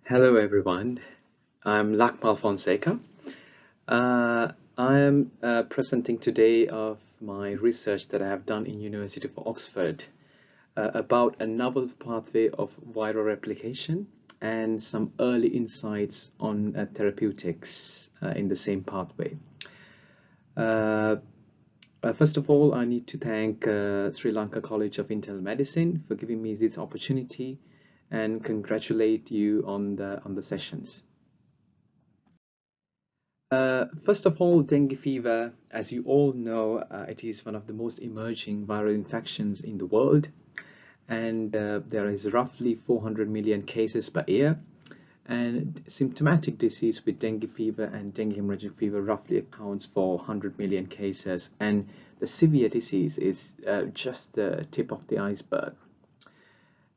Hello everyone, I'm Lakmal Fonseca. I am presenting today of my research that I have done in University of Oxford about a novel pathway of viral replication and some early insights on therapeutics in the same pathway. Uh, First of all, I need to thank Sri Lanka College of Internal Medicine for giving me this opportunity and congratulate you on the sessions. First of all, dengue fever, as you all know, it is one of the most emerging viral infections in the world, and there is roughly 400 million cases per year. And symptomatic disease with dengue fever and dengue hemorrhagic fever roughly accounts for 100 million cases, and the severe disease is just the tip of the iceberg.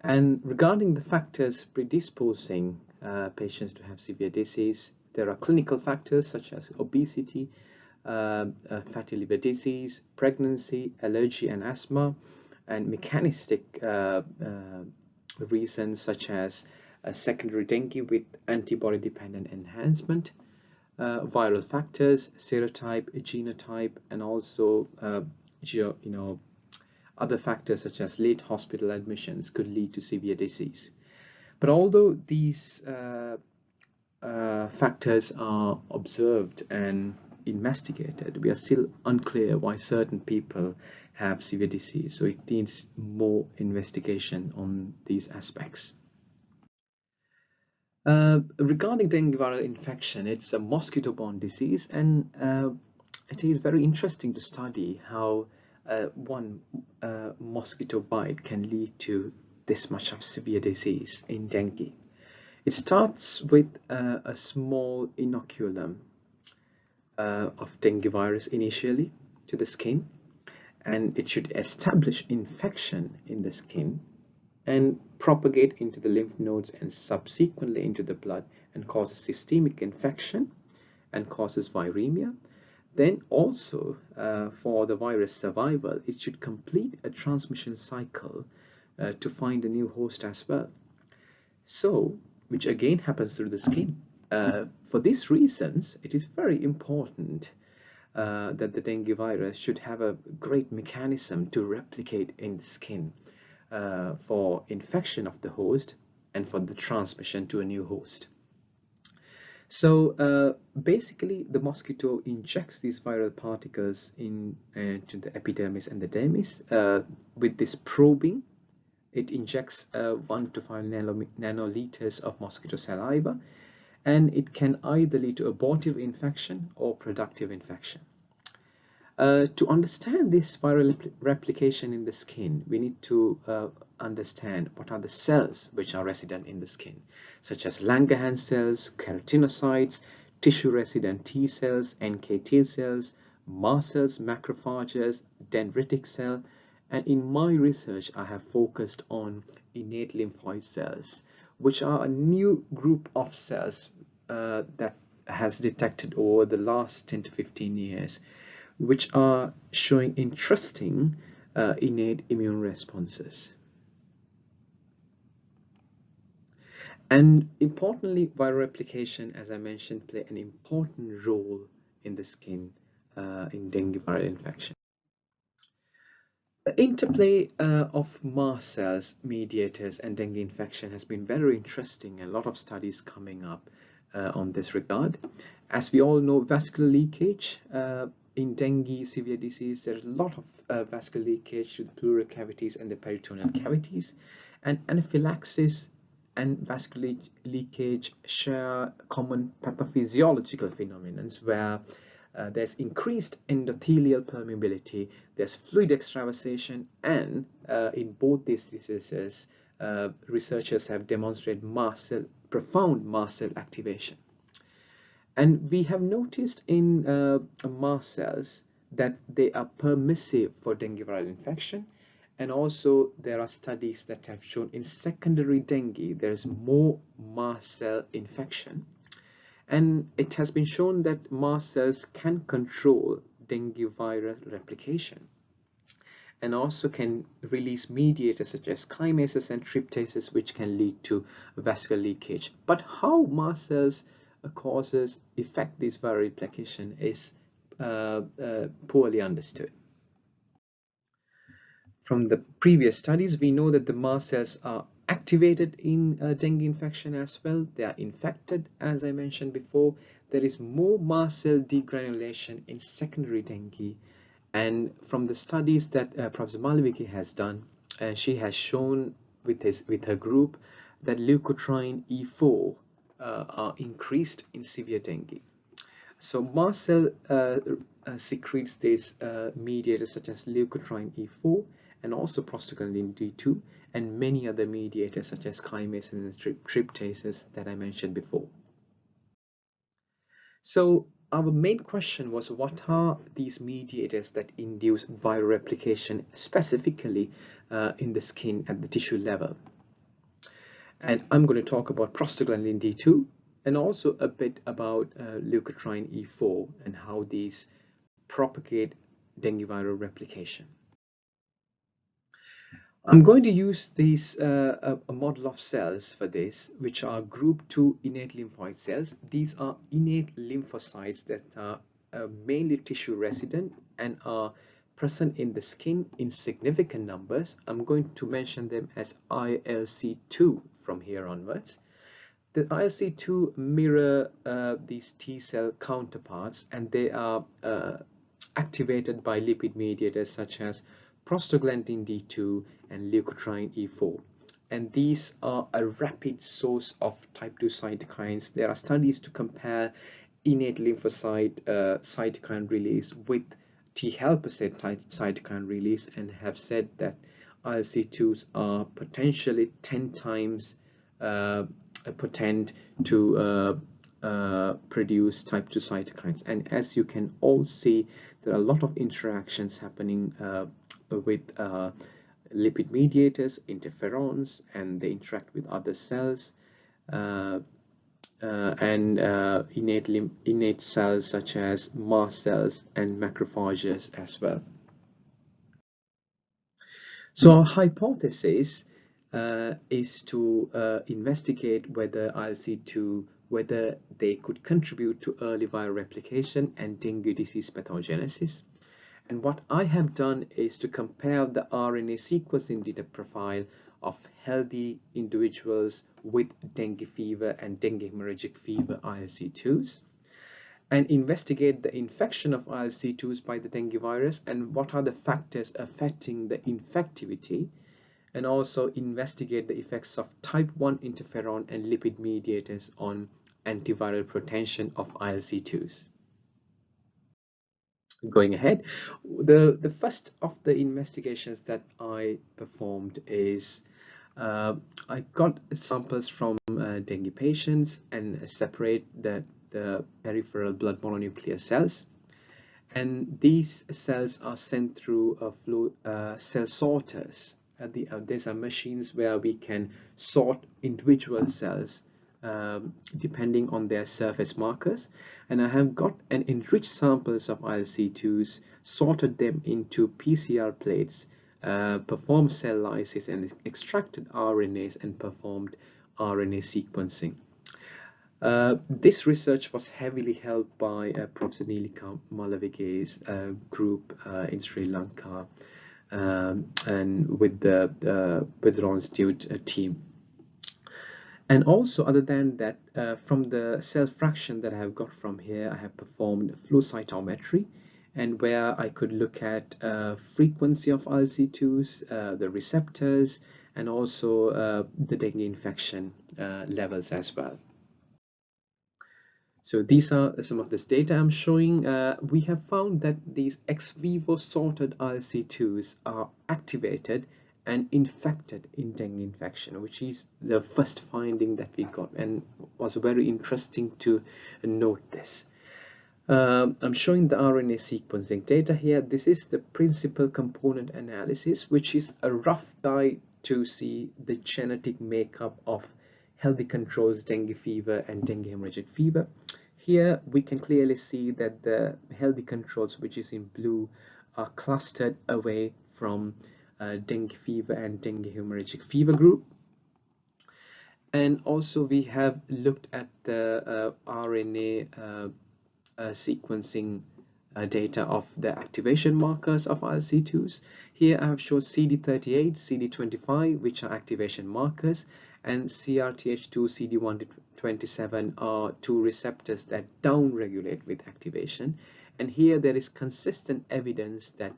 And regarding the factors predisposing patients to have severe disease, there are clinical factors such as obesity, fatty liver disease, pregnancy, allergy and asthma, and mechanistic reasons such as secondary dengue with antibody-dependent enhancement, viral factors, serotype, genotype, and also other factors such as late hospital admissions could lead to severe disease. But although these factors are observed and investigated, we are still unclear why certain people have severe disease. So it needs more investigation on these aspects. Regarding dengue viral infection, it's a mosquito-borne disease, and it is very interesting to study how one mosquito bite can lead to this much of severe disease in dengue. It starts with a small inoculum of dengue virus initially to the skin, and it should establish infection in the skin and propagate into the lymph nodes and subsequently into the blood and causes systemic infection and causes viremia. Then also for the virus survival, it should complete a transmission cycle to find a new host as well. So, which again happens through the skin. For these reasons, it is very important that the dengue virus should have a great mechanism to replicate in the skin for infection of the host and for the transmission to a new host. So basically, the mosquito injects these viral particles into the epidermis and the dermis with this probing. It injects 1 to 5 nanoliters of mosquito saliva, and it can either lead to abortive infection or productive infection. To understand this viral replication in the skin, we need to understand what are the cells which are resident in the skin, such as Langerhans cells, keratinocytes, tissue-resident T cells, NK T cells, mast cells, macrophages, dendritic cell, and in my research, I have focused on innate lymphoid cells, which are a new group of cells that has detected over the last 10 to 15 years, which are showing interesting innate immune responses. And importantly, viral replication, as I mentioned, play an important role in the skin in dengue viral infection. The interplay of mast cells, mediators, and dengue infection has been very interesting, and a lot of studies coming up on this regard. As we all know, vascular leakage in dengue severe disease, there's a lot of vascular leakage to the pleural cavities and the peritoneal cavities, and anaphylaxis and vascular leakage share common pathophysiological phenomena where there's increased endothelial permeability, there's fluid extravasation, and in both these diseases, researchers have demonstrated profound mast cell activation. And we have noticed in mast cells that they are permissive for dengue viral infection. And also there are studies that have shown in secondary dengue, there is more mast cell infection. And it has been shown that mast cells can control dengue viral replication. and also can release mediators such as chymases and tryptases, which can lead to vascular leakage. But how mast cells causes affect this viral replication is poorly understood. From the previous studies, we know that the mast cells are activated in dengue infection as well. They are infected, as I mentioned before. There is more mast cell degranulation in secondary dengue. And from the studies that Professor Malaviki has done, she has shown with her group that leukotriene E4 are increased in severe dengue. So mast cell secretes these mediators such as leukotriene E4 and also prostaglandin D2 and many other mediators such as chymases and tryptases that I mentioned before. So our main question was, what are these mediators that induce viral replication specifically in the skin at the tissue level? And I'm going to talk about prostaglandin D2 and also a bit about leukotriene E4 and how these propagate dengue viral replication. I'm going to use these a model of cells for this, which are group 2 innate lymphoid cells. These are innate lymphocytes that are mainly tissue resident and are present in the skin in significant numbers. I'm going to mention them as ILC2 from here onwards. The ILC2 mirror these T cell counterparts, and they are activated by lipid mediators such as prostaglandin D2 and leukotriene E4. And these are a rapid source of type 2 cytokines. There are studies to compare innate lymphocyte cytokine release with T helper cell cytokine release, and have said that ILC2s are potentially 10 times potent to produce type 2 cytokines. And as you can all see, there are a lot of interactions happening with lipid mediators, interferons, and they interact with other cells and innate cells such as mast cells and macrophages as well. So our hypothesis is to investigate whether ILC2, whether they could contribute to early viral replication and dengue disease pathogenesis. And what I have done is to compare the RNA sequencing data profile of healthy individuals with dengue fever and dengue hemorrhagic fever ILC2s, and investigate the infection of ILC2s by the dengue virus and what are the factors affecting the infectivity, and also investigate the effects of type 1 interferon and lipid mediators on antiviral potential of ILC2s. Going ahead, the first of the investigations that I performed is I got samples from dengue patients and separate the peripheral blood mononuclear cells, and these cells are sent through cell sorters. These are machines where we can sort individual cells depending on their surface markers, and I have got an enriched samples of ILC2s, sorted them into PCR plates, performed cell lysis and extracted RNAs and performed RNA sequencing. This research was heavily helped by Professor Nilika Malavige's group in Sri Lanka and with the Royal Institute team. And also, other than that, from the cell fraction that I have got from here, I have performed flow cytometry, and where I could look at frequency of ILC2s, the receptors, and also the dengue infection levels as well. So these are some of this data I'm showing. We have found that these ex vivo sorted ILC2s are activated and infected in dengue infection, which is the first finding that we got, and was very interesting to note this. I'm showing the RNA sequencing data here. This is the principal component analysis, which is a rough guide to see the genetic makeup of healthy controls dengue fever and dengue hemorrhagic fever. Here we can clearly see that the healthy controls, which is in blue, are clustered away from dengue fever and dengue hemorrhagic fever group. And also we have looked at the RNA sequencing data of the activation markers of ILC2s. Here I have shown CD38, CD25, which are activation markers, and CRTH2, CD127 are two receptors that downregulate with activation. And here there is consistent evidence that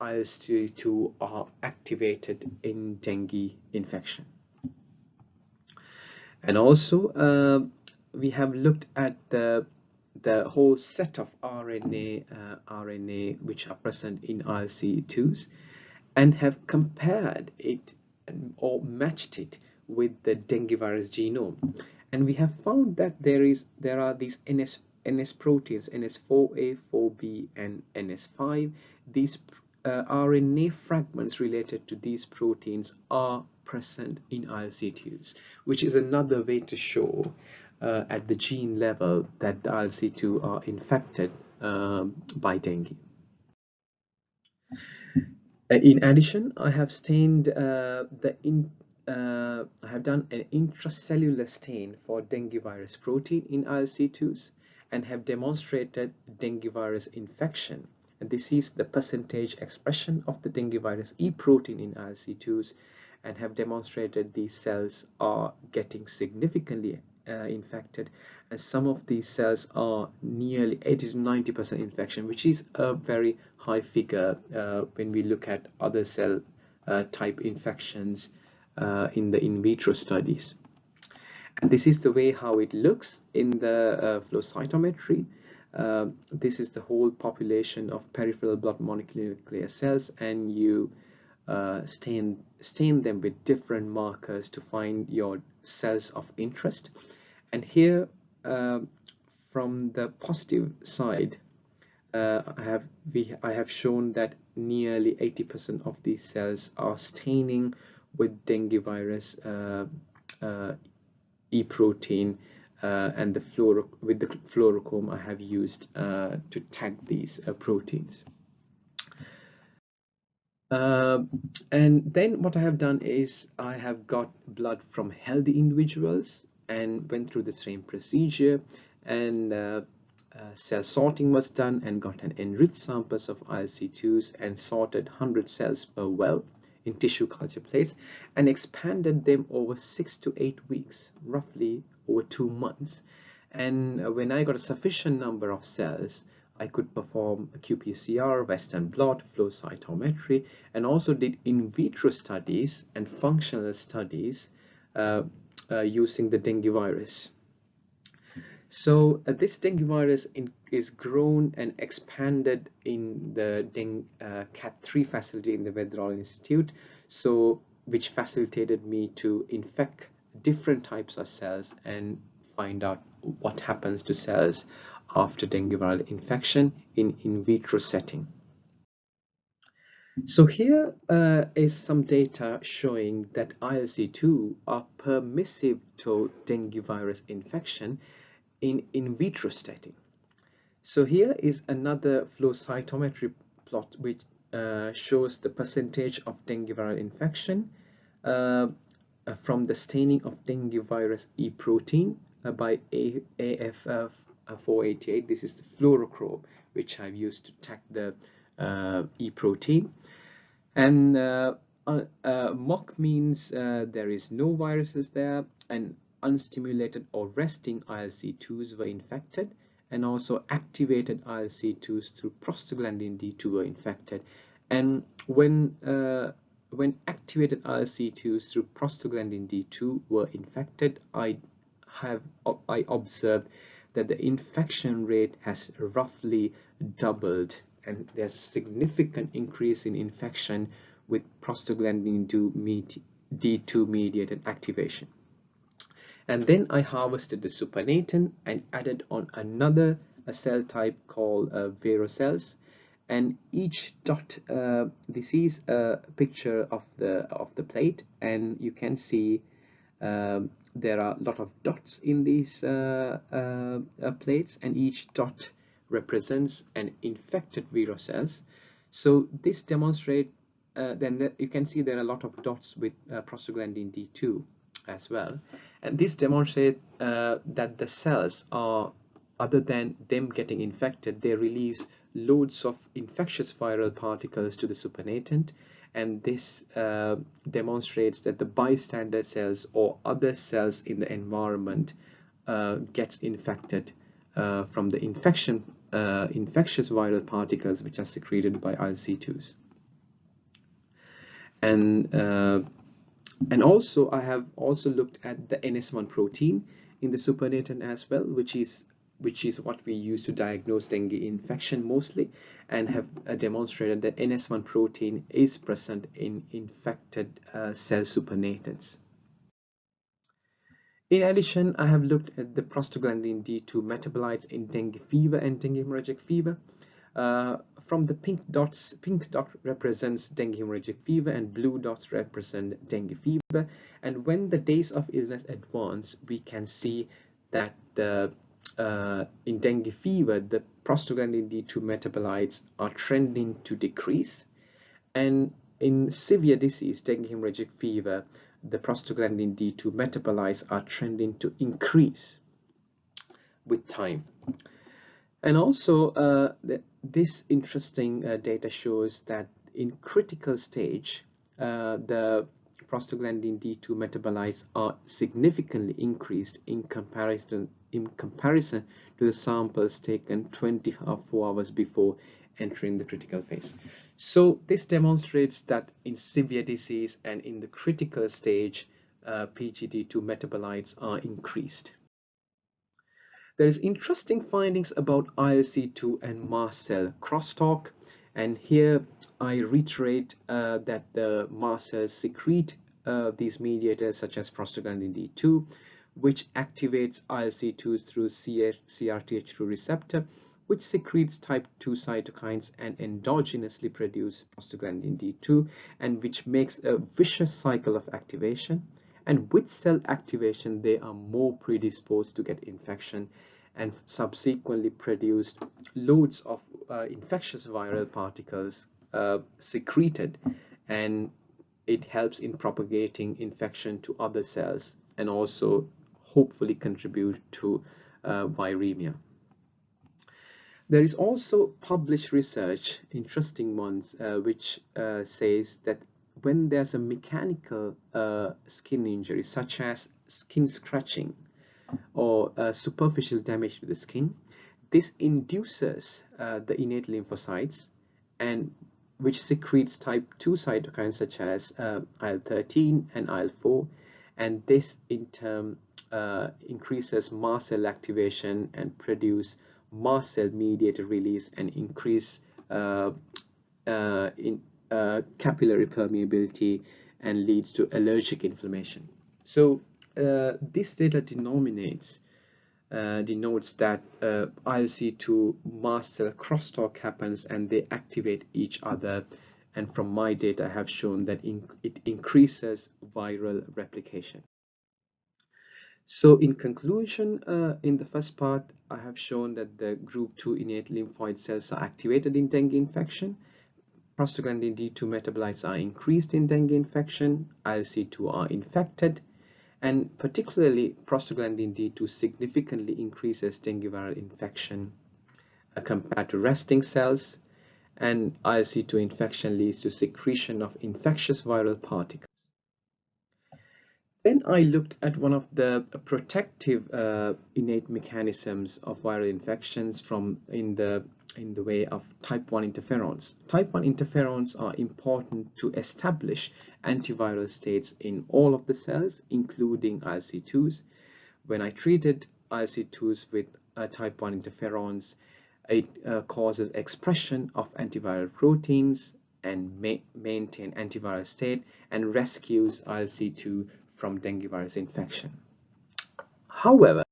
ILC2 are activated in dengue infection. And also we have looked at the whole set of RNA which are present in ILC2s and have compared it or matched it with the dengue virus genome. And we have found that there are these NS proteins, NS4A, 4B, and NS5. These RNA fragments related to these proteins are present in ILC2s, which is another way to show at the gene level that the ILC2 are infected by dengue. In addition, I have stained I have done an intracellular stain for dengue virus protein in ILC2s and have demonstrated dengue virus infection. And this is the percentage expression of the dengue virus E protein in ILC2s, and have demonstrated these cells are getting significantly infected, and some of these cells are nearly 80 to 90% infection, which is a very high figure when we look at other cell type infections in the in vitro studies. And this is the way how it looks in the flow cytometry. This is the whole population of peripheral blood mononuclear cells, and you stain them with different markers to find your cells of interest. And here from the positive side, I have shown that nearly 80% of these cells are staining with dengue virus E protein, and with the fluorochrome I have used to tag these proteins. And then what I have done is I have got blood from healthy individuals and went through the same procedure, and cell sorting was done and got an enriched samples of ILC2s and sorted 100 cells per well in tissue culture plates and expanded them over 6 to 8 weeks, roughly over 2 months. And when I got a sufficient number of cells, I could perform a qPCR, Western blot, flow cytometry, and also did in vitro studies and functional studies using the dengue virus. So this dengue virus is grown and expanded in the CAT3 facility in the Vedral Institute, so which facilitated me to infect different types of cells and find out what happens to cells after dengue viral infection in vitro setting. So here is some data showing that ILC2 are permissive to dengue virus infection in vitro setting. So here is another flow cytometry plot which shows the percentage of dengue viral infection from the staining of dengue virus E protein by AF488. This is the fluorochrome which I've used to tag the E protein. And MOC means there is no viruses there, and unstimulated or resting ILC2s were infected, and also activated ILC2s through prostaglandin D2 were infected. And when activated ILC2s through prostaglandin D2 were infected, I observed that the infection rate has roughly doubled, and there's a significant increase in infection with prostaglandin D2 mediated activation. And then I harvested the supernatant and added on another cell type called verocells. And each dot, this is a picture of the plate, and you can see there are a lot of dots in these plates, and each dot represents an infected verocells. So this demonstrates then you can see there are a lot of dots with prostaglandin D2 as well, and this demonstrates that the cells are, other than them getting infected, they release loads of infectious viral particles to the supernatant, and this demonstrates that the bystander cells or other cells in the environment gets infected from the infectious viral particles which are secreted by ILC2s. And also I have also looked at the NS1 protein in the supernatant as well, which is what we use to diagnose dengue infection mostly, and have demonstrated that NS1 protein is present in infected cell supernatants. In addition, I have looked at the prostaglandin D2 metabolites in dengue fever and dengue hemorrhagic fever. From the pink dot represents dengue hemorrhagic fever and blue dots represent dengue fever. And when the days of illness advance, we can see that in dengue fever, the prostaglandin D2 metabolites are trending to decrease. And in severe disease, dengue hemorrhagic fever, the prostaglandin D2 metabolites are trending to increase with time. And also this interesting data shows that in critical stage, the prostaglandin D2 metabolites are significantly increased in comparison to the samples taken 24 hours before entering the critical phase. So this demonstrates that in severe disease and in the critical stage, PGD2 metabolites are increased. There is interesting findings about ILC2 and mast cell crosstalk, and here I reiterate that the mast cells secrete these mediators such as prostaglandin D2, which activates ILC2s through CRTH2 receptor, which secretes type 2 cytokines and endogenously produce prostaglandin D2, and which makes a vicious cycle of activation. And with cell activation, they are more predisposed to get infection and subsequently produce loads of infectious viral particles secreted, and it helps in propagating infection to other cells and also hopefully contribute to viremia. There is also published research, interesting ones, which says that when there's a mechanical skin injury, such as skin scratching or superficial damage to the skin, this induces the innate lymphocytes, and which secretes type 2 cytokines such as IL-13 and IL-4, and this in turn increases mast cell activation and produce mast cell mediated release and increase in capillary permeability and leads to allergic inflammation. So this data denotes that ILC2 mast cell crosstalk happens and they activate each other, and from my data I have shown that it increases viral replication. So in conclusion, in the first part, I have shown that the group 2 innate lymphoid cells are activated in dengue infection. Prostaglandin D2 metabolites are increased in dengue infection. ILC2 are infected. And particularly, prostaglandin D2 significantly increases dengue viral infection compared to resting cells. And ILC2 infection leads to secretion of infectious viral particles. Then I looked at one of the protective innate mechanisms of viral infections in the way of type 1 interferons. Type 1 interferons are important to establish antiviral states in all of the cells, including ILC2s. When I treated ILC2s with type 1 interferons, it causes expression of antiviral proteins and maintain antiviral state and rescues ILC2 from dengue virus infection. However,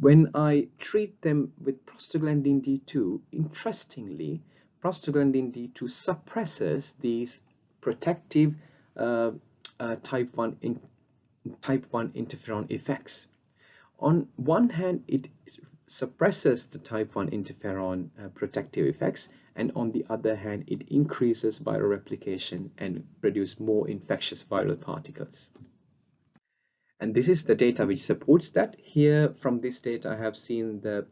when I treat them with prostaglandin D2, interestingly, prostaglandin D2 suppresses these protective type 1 interferon effects. On one hand, it suppresses the type 1 interferon protective effects, and on the other hand, it increases viral replication and produce more infectious viral particles. And this is the data which supports that. Here from this data, I have seen the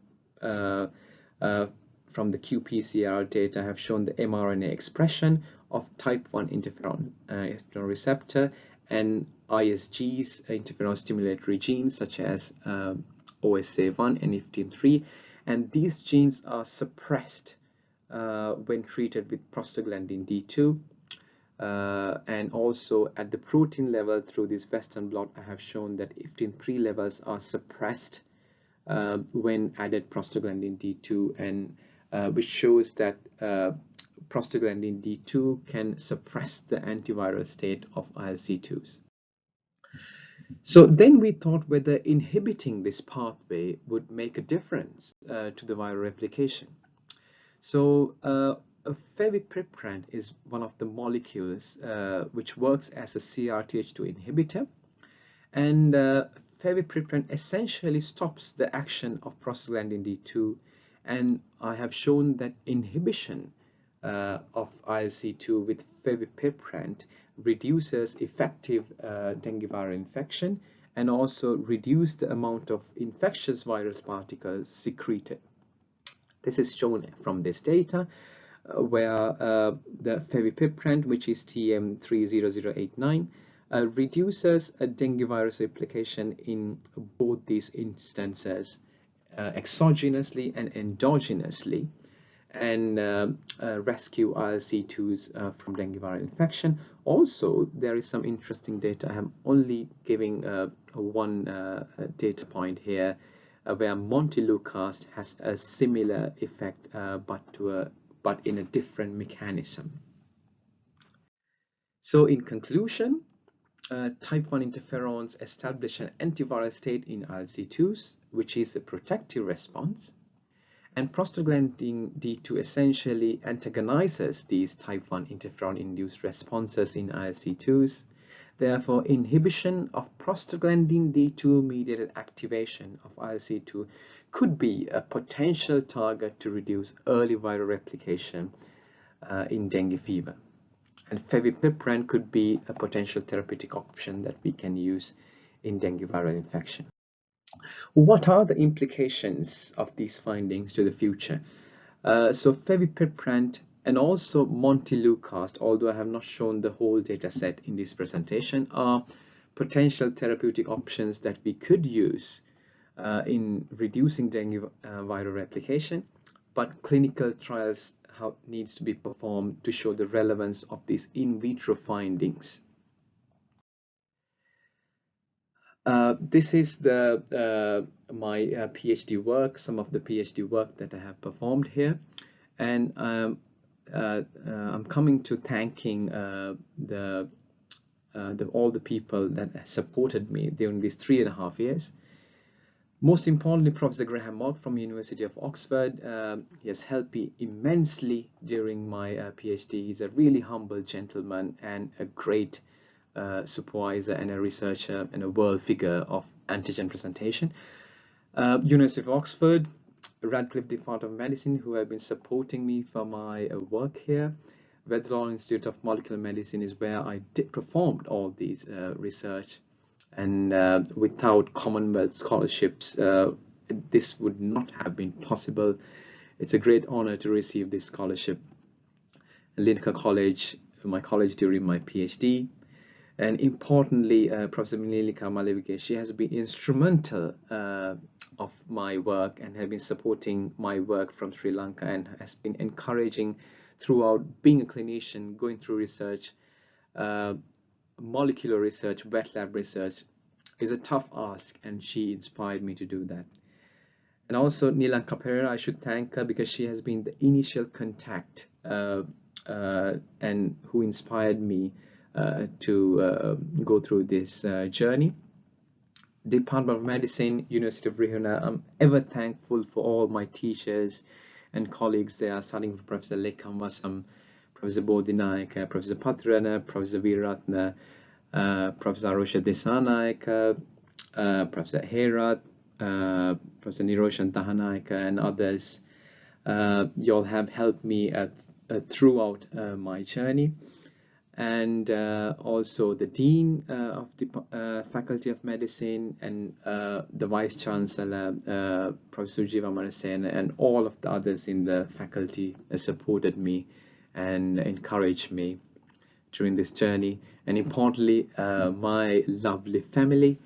from the qPCR data, I have shown the mRNA expression of type 1 interferon receptor and ISGs, interferon stimulatory genes such as OSA1 and IFTIN3, and these genes are suppressed when treated with prostaglandin D2. And also at the protein level through this Western blot, I have shown that IFTIN3 levels are suppressed when added prostaglandin D2, and which shows that prostaglandin D2 can suppress the antiviral state of ILC2s. So then we thought whether inhibiting this pathway would make a difference to the viral replication. So fevipiprant is one of the molecules which works as a CRTH2 inhibitor, and fevipiprant essentially stops the action of prostaglandin D2, and I have shown that inhibition of ILC2 with fevipiprant reduces effective dengue viral infection and also reduce the amount of infectious viral particles secreted. This is shown from this data where the fevipiprant, which is TM30089, reduces a dengue virus replication in both these instances, exogenously and endogenously, and rescue ILC2s from dengue viral infection. Also, there is some interesting data. I'm only giving one data point here, where montelukast has a similar effect, but in a different mechanism. So in conclusion, type 1 interferons establish an antiviral state in ILC2s, which is a protective response, and prostaglandin D2 essentially antagonizes these type 1 interferon-induced responses in ILC2s. Therefore, inhibition of prostaglandin D2-mediated activation of ILC2 could be a potential target to reduce early viral replication in dengue fever. And fevipiprant could be a potential therapeutic option that we can use in dengue viral infection. What are the implications of these findings to the future? So fevipiprant and also montelukast, although I have not shown the whole data set in this presentation, are potential therapeutic options that we could use in reducing dengue viral replication, but clinical trials needs to be performed to show the relevance of these in vitro findings. This is my PhD work, some of the PhD work that I have performed here, and I'm coming to thanking all the people that have supported me during these 3.5 years. Most importantly, Professor Graham Mogg from University of Oxford. He has helped me immensely during my PhD. He's a really humble gentleman and a great supervisor and a researcher and a world figure of antigen presentation. University of Oxford, Radcliffe Department of Medicine, who have been supporting me for my work here. Wedderall Institute of Molecular Medicine is where I performed all these research. And without Commonwealth scholarships, this would not have been possible. It's a great honor to receive this scholarship. Lincoln College, my college during my PhD. And importantly, Professor Nilika Malevike, she has been instrumental of my work and has been supporting my work from Sri Lanka and has been encouraging throughout being a clinician, going through research. Molecular research, wet lab research is a tough ask, and she inspired me to do that. And also Nilanka Pereira, I should thank her because she has been the initial contact and who inspired me to go through this journey. Department of Medicine, University of Rihuna, I'm ever thankful for all my teachers and colleagues there, starting from Professor Lekam Vasam, Professor Bodhinaika, Professor Patrana, Professor Viratna, Professor Arosha Desanaika, Professor Herat, Professor Niroshan Tahanaika, and others. You all have helped me throughout my journey, and also the Dean of the Faculty of Medicine, and the Vice Chancellor, Professor Jiva Marasen, and all of the others in the faculty supported me and encouraged me during this journey. And importantly, my lovely family,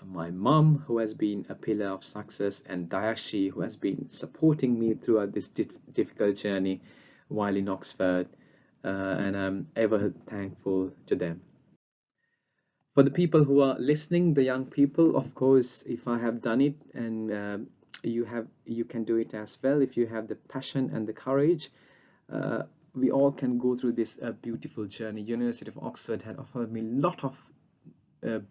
my mom, who has been a pillar of success, and Dayashi, who has been supporting me throughout this difficult journey while in Oxford, and I'm ever thankful to them. For the people who are listening, the young people, of course, if I have done it, and you can do it as well if you have the passion and the courage. We all can go through this beautiful journey. University of Oxford had offered me a lot of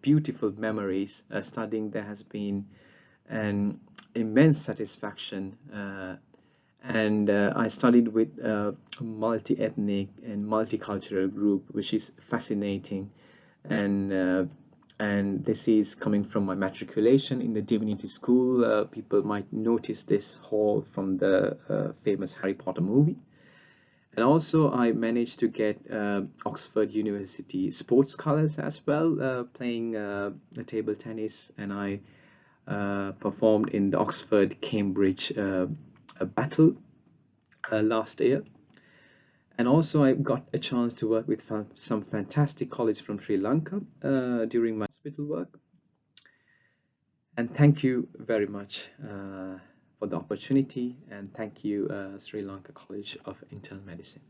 beautiful memories. Studying there has been an immense satisfaction, and I studied with a multi-ethnic and multicultural group, which is fascinating. And this is coming from my matriculation in the Divinity School. People might notice this hall from the famous Harry Potter movie. And also I managed to get Oxford University sports colors as well, playing the table tennis, and I performed in the Oxford Cambridge battle last year. And also I got a chance to work with some fantastic colleagues from Sri Lanka during my hospital work. And thank you very much for the opportunity, and thank you Sri Lanka College of Internal Medicine.